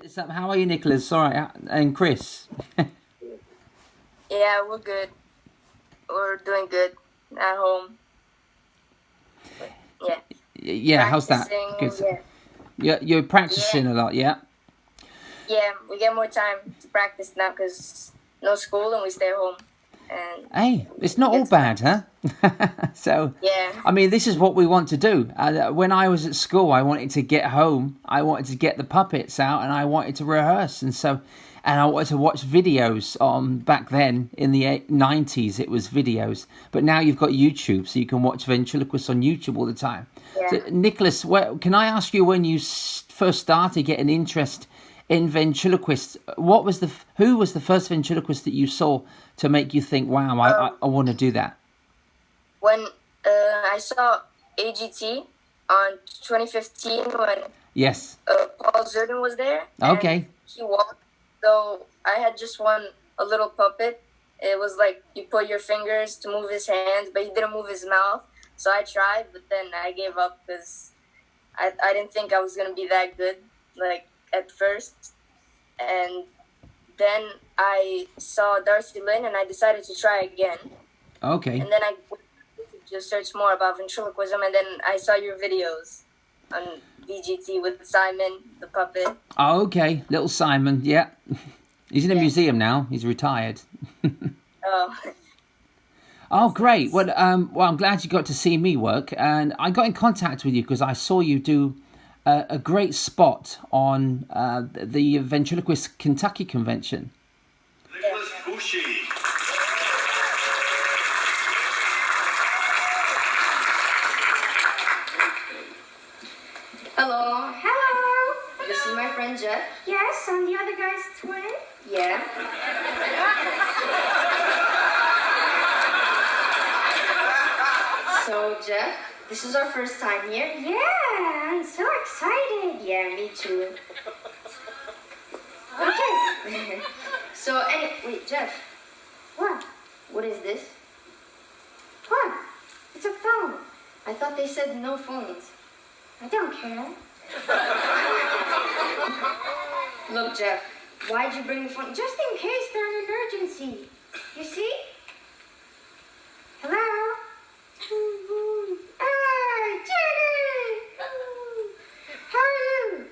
What's up? How are you, Nicholas? Sorry, and Chris. Yeah, we're good. We're doing good at home. Yeah, Yeah, how's that? practicing. Good. Yeah, You're yeah, practicing a lot, yeah? yeah. We get more time to practice now because no school and we stay home and Hey, it's we not all get to bad, practice. huh? So, Yeah, I mean, this is what we want to do. When I was at school, I wanted to get home, I wanted to get the puppets out, and I wanted to rehearse. And I wanted to watch videos on back then in the 90s, it was videos. But now you've got YouTube, so you can watch ventriloquists on YouTube all the time. yeah. So, Nicholas, can I ask you when you first started getting interest in ventriloquists? Who was the first ventriloquist that you saw to make you think, "Wow, I want to do that"? When I saw AGT on 2015 when Yes. Paul Zerden was there and Okay. he walked. So I had just a little puppet. It was like you put your fingers to move his hands, but he didn't move his mouth. So I tried, but then I gave up because I didn't think I was gonna be that good, like at first. And then I saw Darcy Lynn, and I decided to try again. Okay. And then I just searched more about ventriloquism, and then I saw your videos on VGT with Simon, the puppet. Oh, okay. Little Simon. Yeah. He's in a Yeah. museum now. He's retired. Oh, Oh, that's great. nice. Well, I'm glad you got to see me work, and I got in contact with you because I saw you do a great spot on the Ventriloquist Kentucky Convention. Nikolas Bushi. Hello. Hello. This is my friend Jeff. Yes, I'm the other guy's twin. Yeah. So, Jeff, this is our first time here. Yeah, I'm so excited. Yeah, me too. Okay. So, wait, Jeff, What? what is this? What? It's a phone. I thought they said no phones. I don't care. Look, Jeff, why'd you bring the phone? Just in case there's an emergency. You see? Hello? Hey, Jenny! How are you?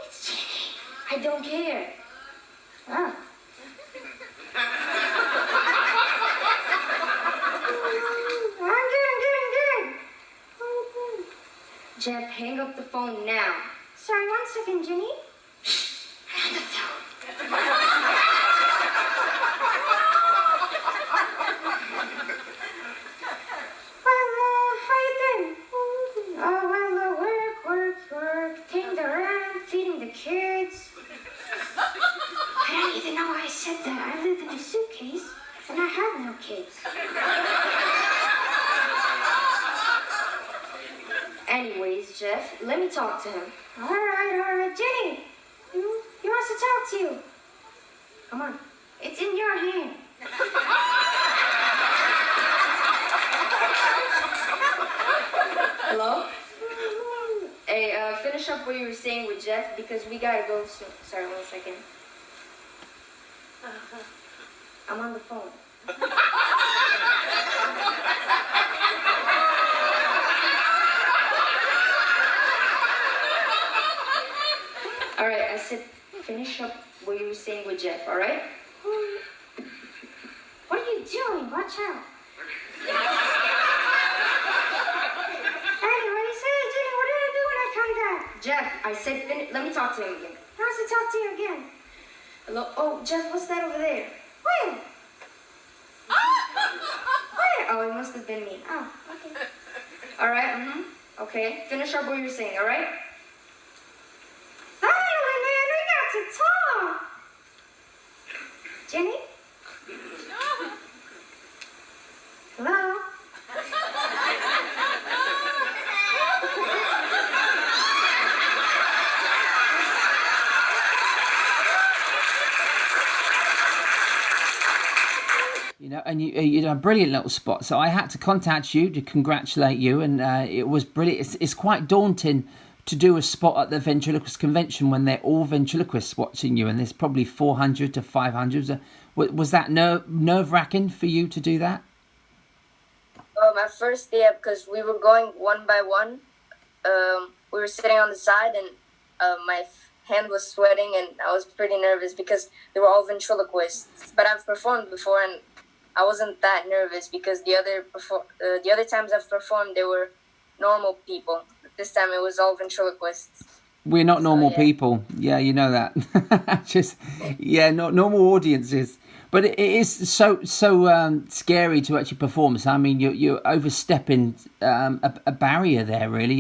It's Jenny. I don't care. Oh. I'm good. Jeff, hang up the phone now. Sorry, 1 second, Jenny. Hang the phone. Well, how you doing? Oh, work. Taking the rent, feeding the kids. I don't even know why I said that. I live in a suitcase, and I have no kids. Anyways, Jeff, let me talk to him. All right. Jenny, he wants to talk to you. Come on. It's in your hand. Hello? Hey, finish up what you were saying with Jeff because we gotta go soon. Sorry, 1 second. I'm on the phone. Alright, I said finish up what you were saying with Jeff, alright? What are you doing? Watch out. Anyways, hey, Jenny, what did I do when I come back? Jeff, I said let me talk to him again. He wants to talk to you again. Hello? Oh, Jeff, what's that over there? Where? Where? Oh, it must have been me. Oh, okay. Alright, okay. Finish up what you were saying, alright? Finally, man, we got to talk. Jenny? Hello? And you did a brilliant little spot. So I had to contact you to congratulate you, and it was brilliant. It's quite daunting to do a spot at the ventriloquist convention when they're all ventriloquists watching you, and there's probably 400 to 500. Was that nerve-wracking for you to do that? At first, yeah, because we were going one by one. We were sitting on the side, and my hand was sweating, and I was pretty nervous because they were all ventriloquists. But I've performed before, and I wasn't that nervous because the other times I've performed, they were normal people. But this time it was all ventriloquists. We're not normal people. Yeah, you know that. Just, yeah, not normal audiences. But it is so scary to actually perform. So I mean, you're overstepping a barrier there. Really,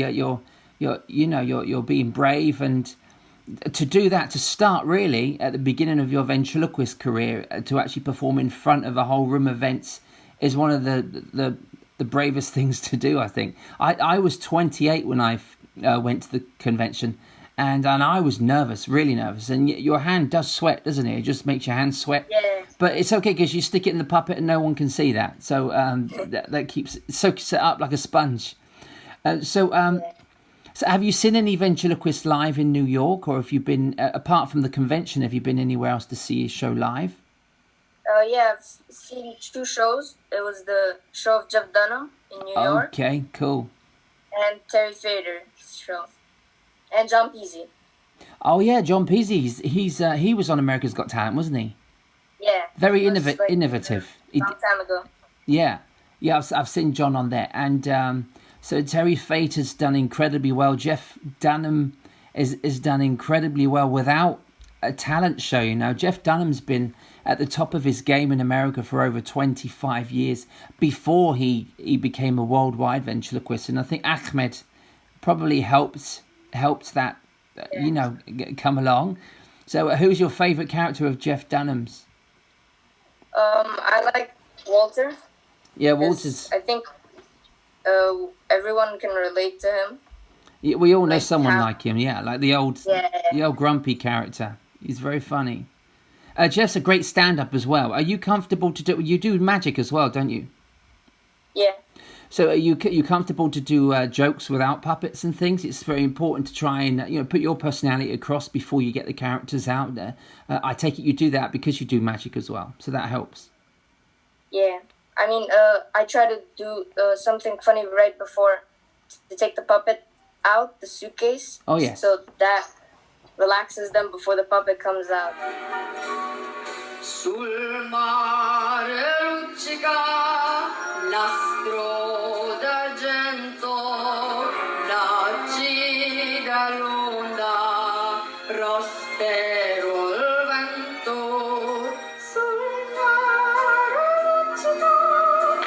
you're being brave, and to do that, to start really at the beginning of your ventriloquist career, to actually perform in front of a whole room of vents is one of the bravest things to do. I think I was 28 when I went to the convention. And I was nervous, really nervous. And your hand does sweat, doesn't it? It just makes your hand sweat. Yeah. But it's okay because you stick it in the puppet and no one can see that. So that keeps it soaks it up like a sponge. So have you seen any ventriloquists live in New York? Or have you been, apart from the convention, have you been anywhere else to see a show live? Yeah, I've seen 2 shows. It was the show of Jeff Dunham in New York. Okay, cool. And Terry Fator's show. And John Peasy. Oh yeah, John Peasy. He was on America's Got Talent, wasn't he? Yeah. Very innovative. A long time ago. Yeah, I've seen John on there, and so Terry Fator's done incredibly well. Jeff Dunham is done incredibly well without a talent show. You know, Jeff Dunham's been at the top of his game in America for over 25 years before he became a worldwide ventriloquist, and I think Ahmed probably helped that, come along. So who's your favourite character of Jeff Dunham's? I like Walter. Yeah, Walter's... I think everyone can relate to him. Yeah, we all know someone like him, yeah, like the old Yeah. grumpy character. He's very funny. Jeff's a great stand-up as well. Are you comfortable to do... You do magic as well, don't you? Yeah. So are you comfortable to do jokes without puppets and things? It's very important to try and put your personality across before you get the characters out there. I take it you do that because you do magic as well, so that helps. Yeah, I mean, I try to do something funny right before to take the puppet out, the suitcase. Oh yes. So that relaxes them before the puppet comes out. Sul mare luccica l'astro d'argento, l'acida l'onda, prospero il vento. Sul mare luccica l'astro d'argento,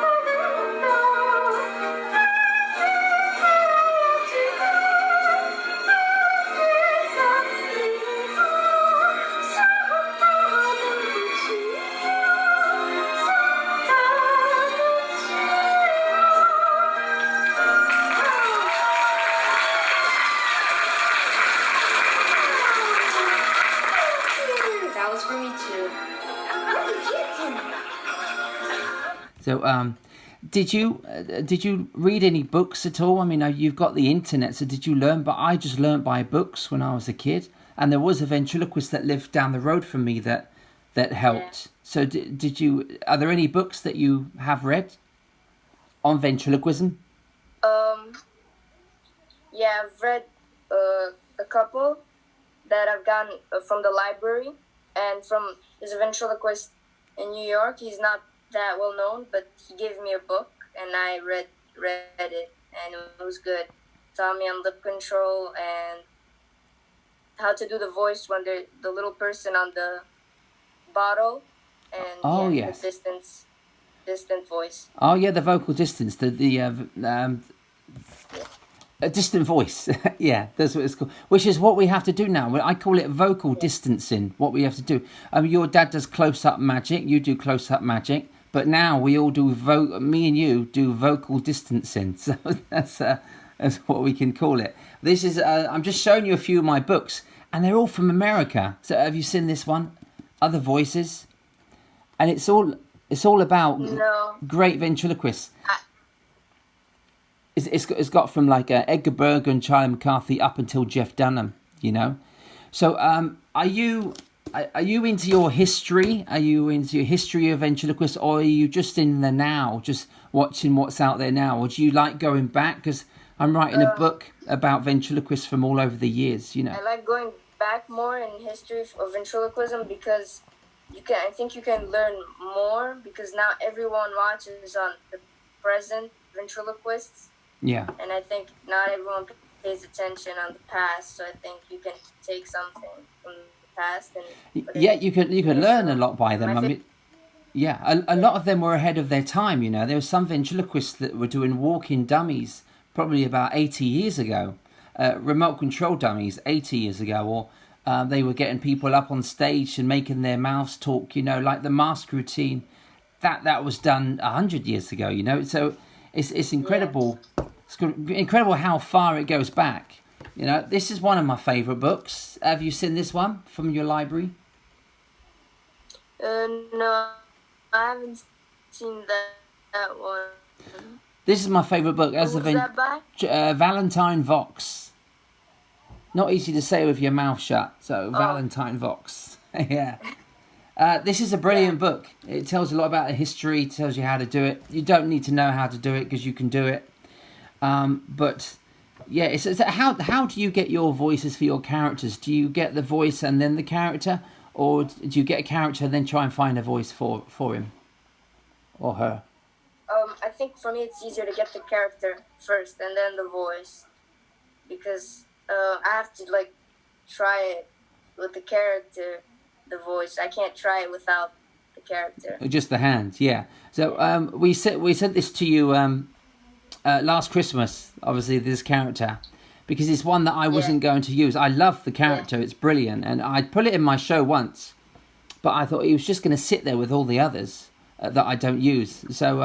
l'acida l'onda, prospero il vento. That was for me too. So did you read any books at all? I mean, you've got the internet, so did you learn? But I just learned by books when I was a kid, and there was a ventriloquist that lived down the road from me that helped. Yeah. So did you? Are there any books that you have read on ventriloquism? Yeah, I've read a couple that I've gotten from the library, and there's a ventriloquist in New York. He's not that well known, but he gave me a book, and I read it, and it was good. Taught me on lip control and how to do the voice when the little person on the bottle, and yes, the distant voice. Oh yeah, the vocal distance, the a distant voice. Yeah, that's what it's called. Which is what we have to do now. I call it vocal distancing. What we have to do. Your dad does close-up magic. You do close-up magic. But now we all do me and you do vocal distancing. So that's what we can call it. This is. I'm just showing you a few of my books, and they're all from America. So have you seen this one? Other Voices. and it's all about No. great ventriloquists. It's got from like Edgar Berger and Charlie McCarthy up until Jeff Dunham, you know. So are you into your history? Are you into your history of ventriloquists, or are you just in the now, just watching what's out there now? Or do you like going back? Because I'm writing a book about ventriloquists from all over the years, you know. I like going back more in history of ventriloquism because I think you can learn more because now everyone watches on the present ventriloquists. Yeah. And I think not everyone pays attention on the past, so I think you can take something from the past and put Yeah, it you can learn a lot by them. I mean, yeah, a lot of them were ahead of their time, you know. There were some ventriloquists that were doing walking dummies probably about 80 years ago, remote control dummies 80 years ago, or they were getting people up on stage and making their mouths talk, you know, like the mask routine. That was done 100 years ago, you know. So it's incredible. Yeah. It's incredible how far it goes back. You know, this is one of my favourite books. Have you seen this one from your library? No, I haven't seen that one. This is my favourite book. Who's that by? Valentine Vox. Not easy to say with your mouth shut. So Valentine Vox. Yeah. This is a brilliant book. It tells a lot about the history. Tells you how to do it. You don't need to know how to do it because you can do it. But yeah, it's how do you get your voices for your characters? Do you get the voice and then the character, or do you get a character and then try and find a voice for him or her? I think for me it's easier to get the character first and then the voice, because I have to like try it with the character, the voice. I can't try it without the character. Just the hands, yeah. So we sent this to you last Christmas. Obviously, this character, because it's one that I wasn't going to use. I love the character; it's brilliant, and I'd put it in my show once, but I thought he was just going to sit there with all the others that I don't use. So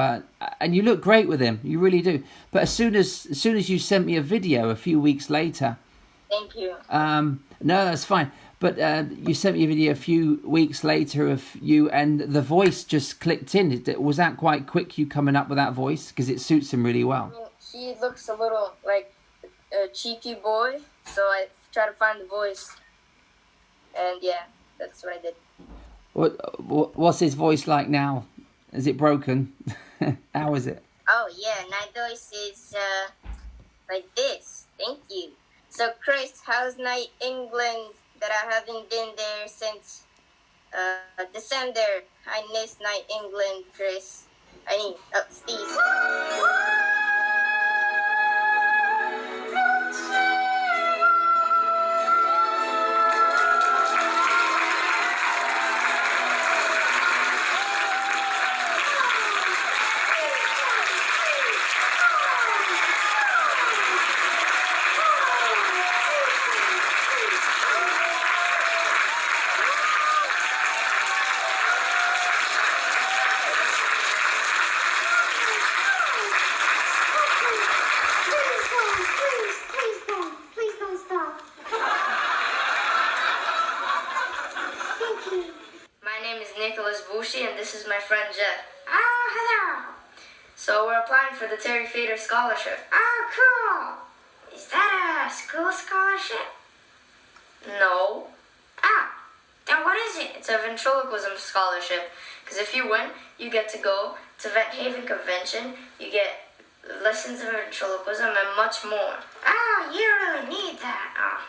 and you look great with him, you really do. But as soon as you sent me a video a few weeks later. Thank you. No, that's fine. But you sent me a video a few weeks later of you, and the voice just clicked in. Was that quite quick, you coming up with that voice? Because it suits him really well. I mean, he looks a little like a cheeky boy, so I try to find the voice. And yeah, that's what I did. What's his voice like now? Is it broken? How is it? Oh yeah, my voice is like this. Thank you. So Chris, how's Night England? That I haven't been there since December. I miss Night England, Chris. Steve. Nikolas Bushi, and this is my friend Jeff. Oh, hello. So we're applying for the Terry Fator scholarship. Oh, cool. Is that a school scholarship? No. Ah, then what is it? It's a ventriloquism scholarship. Because if you win, you get to go to Vet Haven Convention. You get lessons of ventriloquism and much more. Oh, you really need that. Oh.